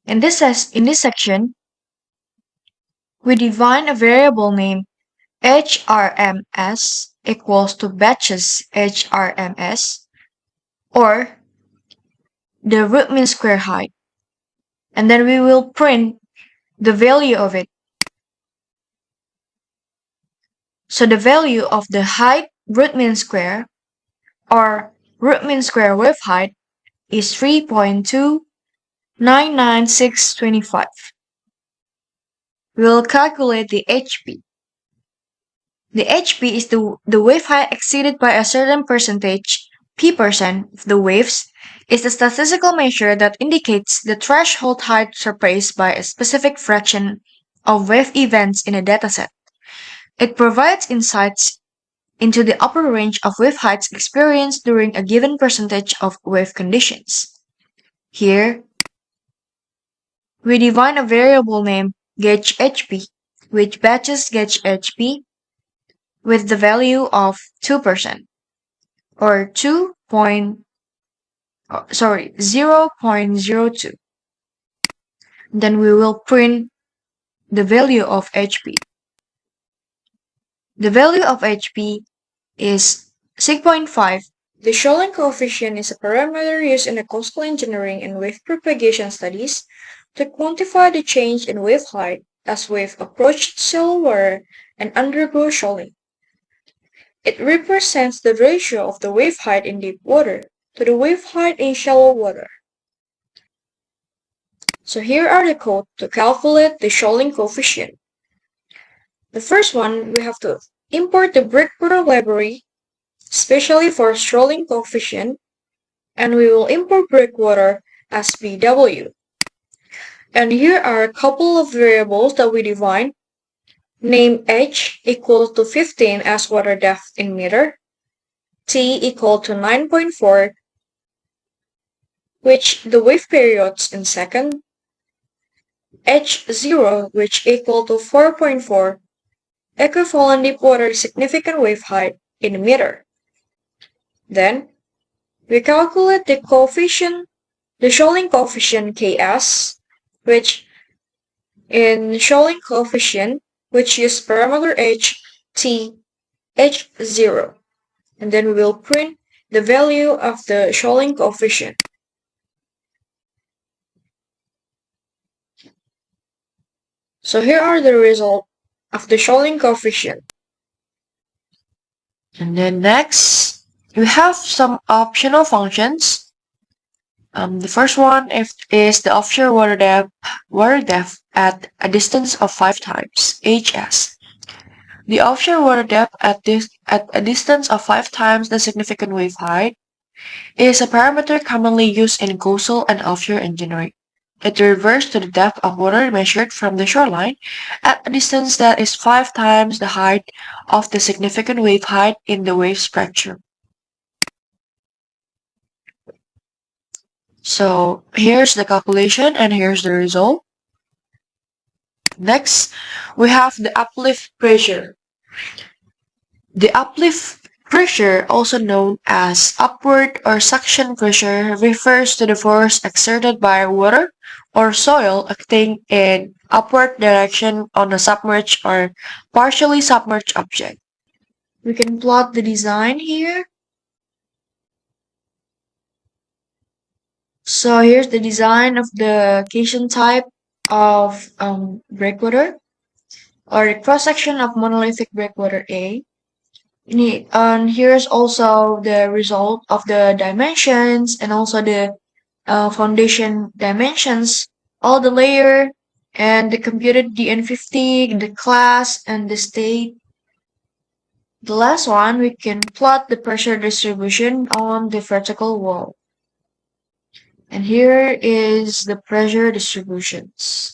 In this section, we define a variable named HRMS equals to batches HRMS, or the root mean square height, and then we will print the value of it. So the value of the height root mean square, or root mean square wave height, is 3.299625. We'll calculate the HP. The HP is the wave height exceeded by a certain percentage, P% of the waves, is the statistical measure that indicates the threshold height surpassed by a specific fraction of wave events in a dataset. It provides insights into the upper range of wave heights experienced during a given percentage of wave conditions. Here, we define a variable named gauge HP, which batches gauge HP with the value of 2%, or 0.02. Then we will print the value of HP. The value of HP is 6.5. The Scholling coefficient is a parameter used in coastal engineering and wave propagation studies to quantify the change in wave height as waves approach shallow water and undergo shoaling. It represents the ratio of the wave height in deep water to the wave height in shallow water. So here are the code to calculate the Scholling coefficient. The first one, we have to import the Breakwater library, especially for Scholling coefficient, and we will import Breakwater as BW. And here are a couple of variables that we define. Name H equal to 15 as water depth in meter, T equal to 9.4, which the wave periods in second, H0 which equal to 4.4, equivalent deep water significant wave height in meter. Then, we calculate the coefficient, the Scholling coefficient Ks, which in Scholling coefficient, which use parameter H, T, H0. And then we will print the value of the Scholling coefficient. So here are the results of the Scholling coefficient. And then next, we have some optional functions. The first one is the offshore water depth at a distance of 5 times, HS. The offshore water depth at a distance of 5 times the significant wave height is a parameter commonly used in coastal and offshore engineering. It refers to the depth of water measured from the shoreline at a distance that is 5 times the height of the significant wave height in the wave spectrum. So here's the calculation and here's the result. Next, we have the uplift pressure. The uplift pressure, also known as upward or suction pressure, refers to the force exerted by water or soil acting in upward direction on a submerged or partially submerged object. We can plot the design here. So here's the design of the cation type of breakwater, or a cross-section of monolithic breakwater A. And here's also the result of the dimensions and also the foundation dimensions, all the layer, and the computed DN50, the class, and the state. The last one, we can plot the pressure distribution on the vertical wall. And here is the pressure distributions.